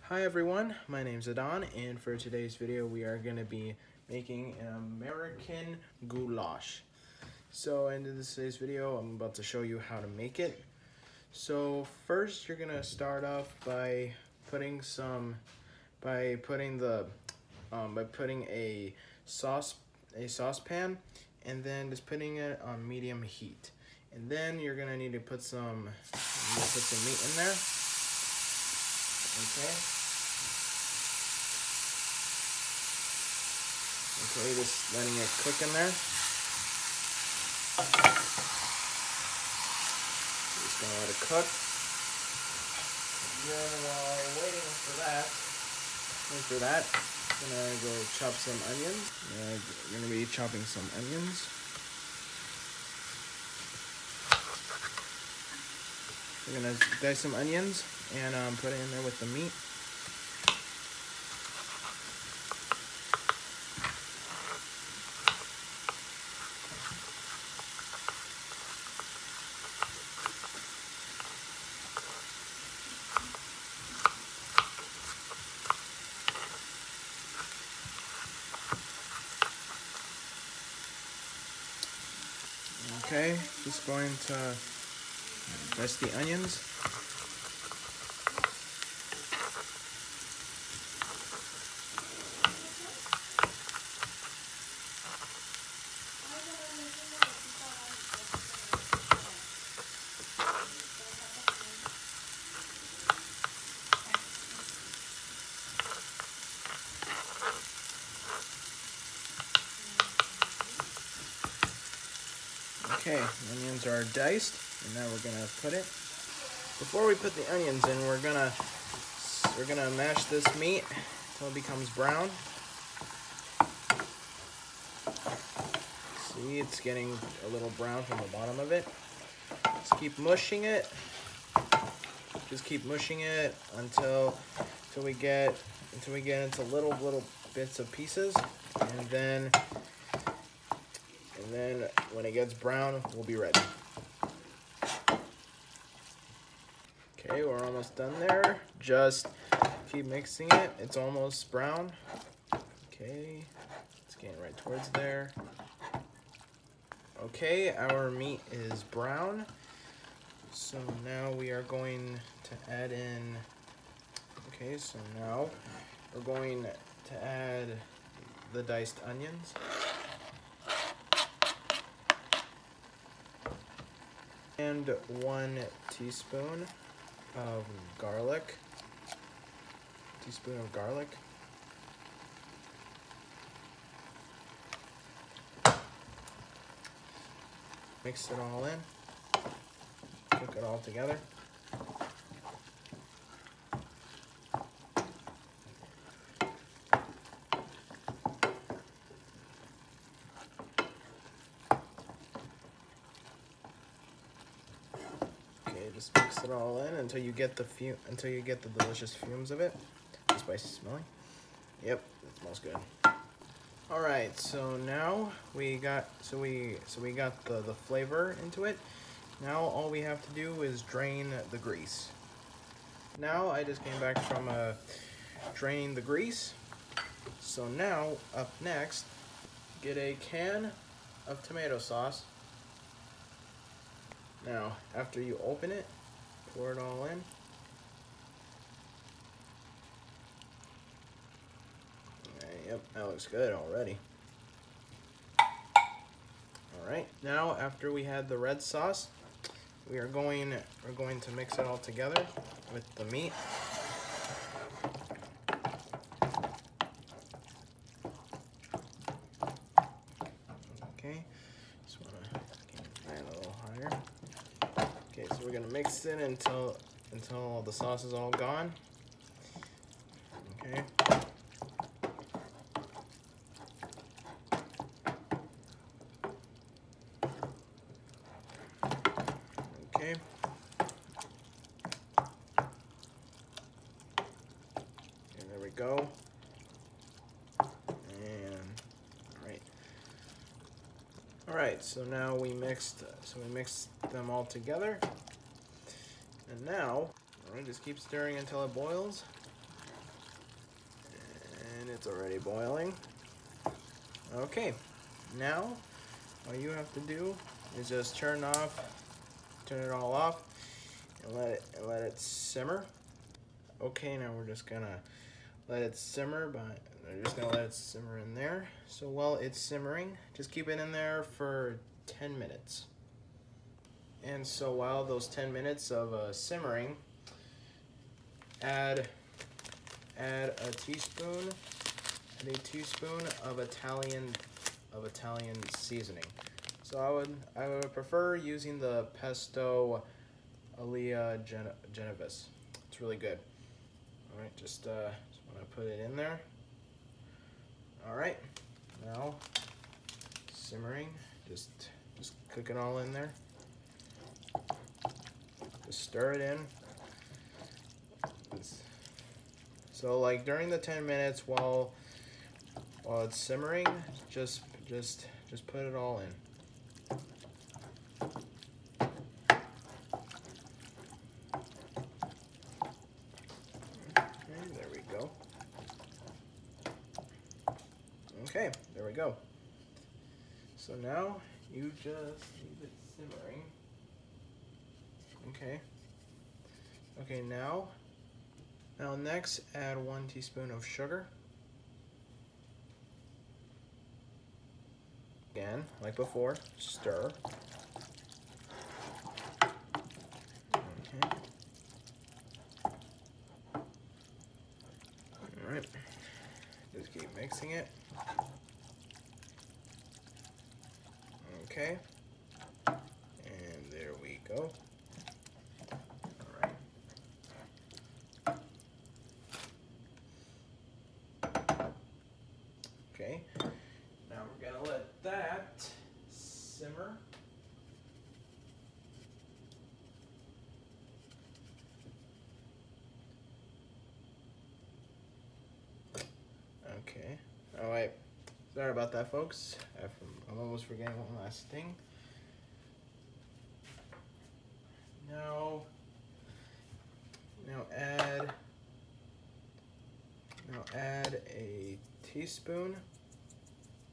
Hi everyone, my name's Adon, and for today's video we are going to be making an American goulash. So in today's video I'm about to show you how to make it. So first you're going to start off by putting a saucepan and then just putting it on medium heat. And then you're going to need to put some meat in there. Okay, just letting it cook in there. Just gonna let it cook. Then while waiting for that, I'm gonna go chop some onions. We're gonna be chopping some onions. We're gonna dice some onions and put it in there with the meat. Okay, just going to dice the onions. Okay, onions are diced, and now we're gonna put it. Before we put the onions in, we're gonna mash this meat until it becomes brown. See, it's getting a little brown from the bottom of it. Just keep mushing it. Just keep mushing it until we get into little bits of pieces, and then when it gets brown, we'll be ready. Okay, we're almost done there. Just keep mixing it. It's almost brown. Okay, it's getting right towards there. Okay, our meat is brown. So now we are going to add in, okay, so now we're going to add the diced onions. And 1 teaspoon of garlic. Mix it all in. Cook it all together. Just mix it all in until you get the delicious fumes of it. The spicy smelling. Yep, it smells good. All right, so now we got the flavor into it. Now all we have to do is drain the grease. Now I just came back from draining the grease. So now up next, get a can of tomato sauce. Now, after you open it, pour it all in. Yep, that looks good already. Alright, now after we had the red sauce, we're going to mix it all together with the meat. Okay, just want to get a little higher. Okay, so we're gonna mix it until all the sauce is all gone. Okay. Okay. And there we go. And all right, so now we mixed them all together. And now, all right, just keep stirring until it boils. And it's already boiling. Okay, now all you have to do is just turn it all off, and let it simmer. Okay, now we're just gonna let it simmer, but we're just gonna let it simmer in there. So while it's simmering, just keep it in there for 10 minutes. And so while those 10 minutes of simmering, add a teaspoon of Italian seasoning. So I would prefer using the pesto Alia Genovese. It's really good. All right, just want to put it in there. All right, now simmering. Just cook it all in there. Just stir it in. So like during the 10 minutes while it's simmering, just put it all in. Okay, there we go. Okay, there we go. So now you just leave it simmering. Okay. Okay, now next add 1 teaspoon of sugar. Again, like before, stir. Okay. All right. Just keep mixing it. Okay. And there we go. Okay, now we're gonna let that simmer. Okay, all right, sorry about that, folks. I'm almost forgetting one last thing. Now add a teaspoon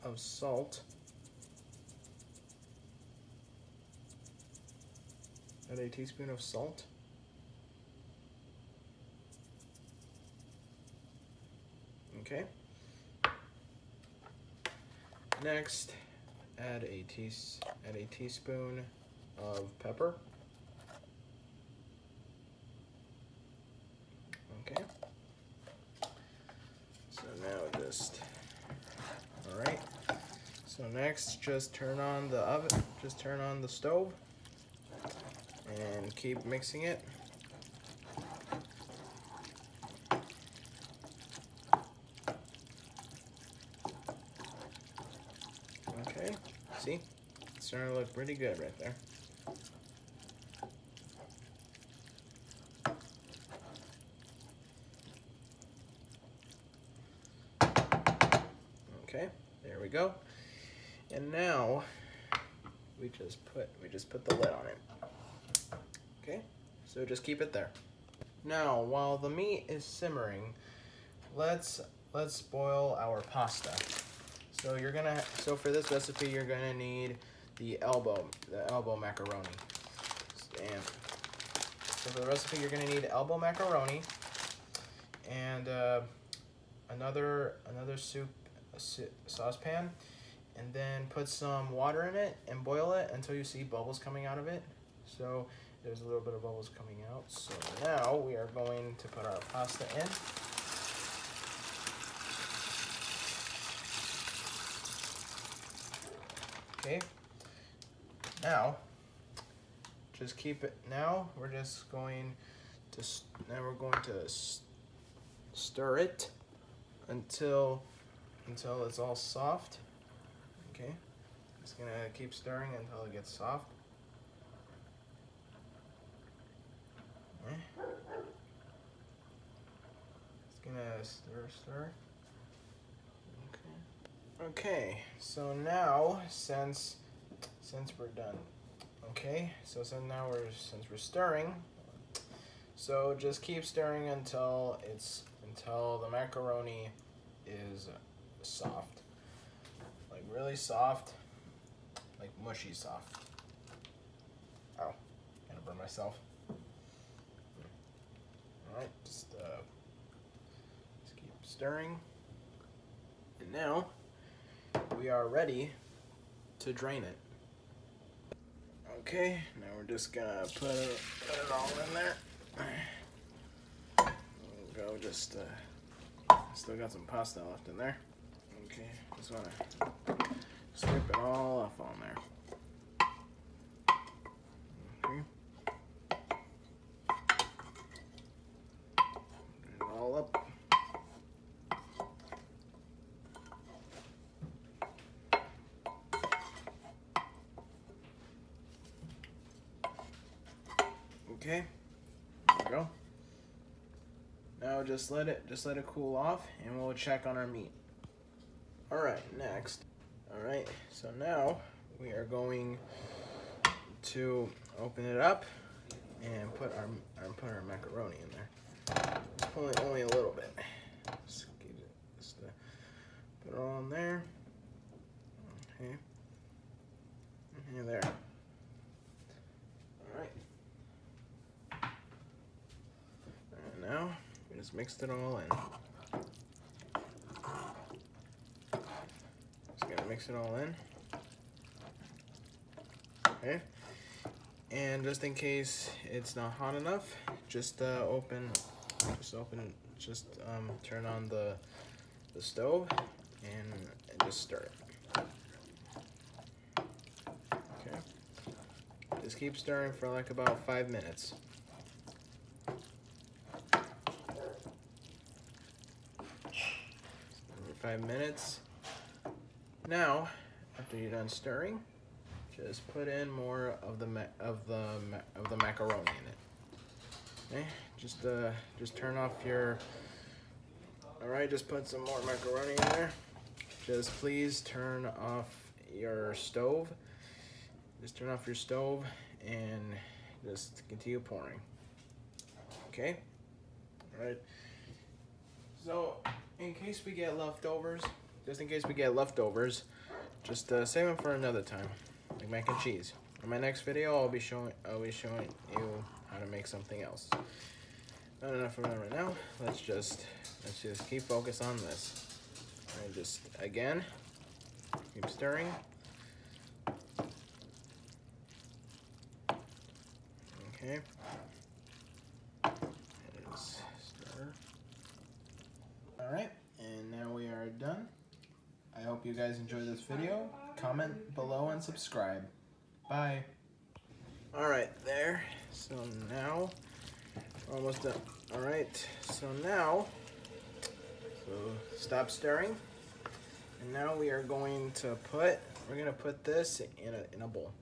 of salt. Add a teaspoon of salt. Okay. Next, add a teaspoon of pepper. Okay. So now all right. So next, just turn on the oven, just turn on the stove and keep mixing it. Okay, see? It's starting to look pretty good right there. Okay, there we go. And now we just put the lid on it. Okay, so just keep it there. Now, while the meat is simmering, let's boil our pasta. So for this recipe, you're gonna need the elbow macaroni. And so for the recipe, you're gonna need elbow macaroni and another saucepan, and then put some water in it and boil it until you see bubbles coming out of it. So there's a little bit of bubbles coming out. So now we are going to put our pasta in. Okay. Now, just keep it. Now we're going to stir it until it's all soft. Okay. Just gonna keep stirring until it gets soft. Okay. Just gonna stir. Okay. Okay. So now, since we're done. Okay. So since we're stirring, so just keep stirring until the macaroni is soft. Like really soft, like mushy soft. Ow, gonna burn myself. Alright, just keep stirring. And now we are ready to drain it. Okay, now we're just gonna put it all in there. There we go, just still got some pasta left in there. Okay, just wanna scrape it all off on there. Okay. Drain it all up. Okay, there we go. Now just let it cool off, and we'll check on our meat. All right, next. All right, so now we are going to open it up and put our macaroni in there. Only a little bit. Just put it all in there. Okay. And there. All right. And now we just mixed it all in. Mix it all in. Okay. And just in case it's not hot enough, just turn on the stove and just stir it. Okay. Just keep stirring for like about 5 minutes. 5 minutes. Now, after you're done stirring, just put in more of the macaroni in it. Okay, just turn off your. All right, just put some more macaroni in there. Just please turn off your stove. Just turn off your stove and just continue pouring. Okay. All right. So, in case we get leftovers. Just in case we get leftovers, just save them for another time, like mac and cheese. In my next video, I'll be showing you how to make something else. Not enough of that right now. Let's just keep focus on this. And just again, keep stirring. Okay. Just stir. All right, and now we are done. I hope you guys enjoyed this video. Comment below and subscribe. Bye. Alright, there. So now, we're almost done. Alright, so now, stop stirring. And now we are going to put this in a bowl.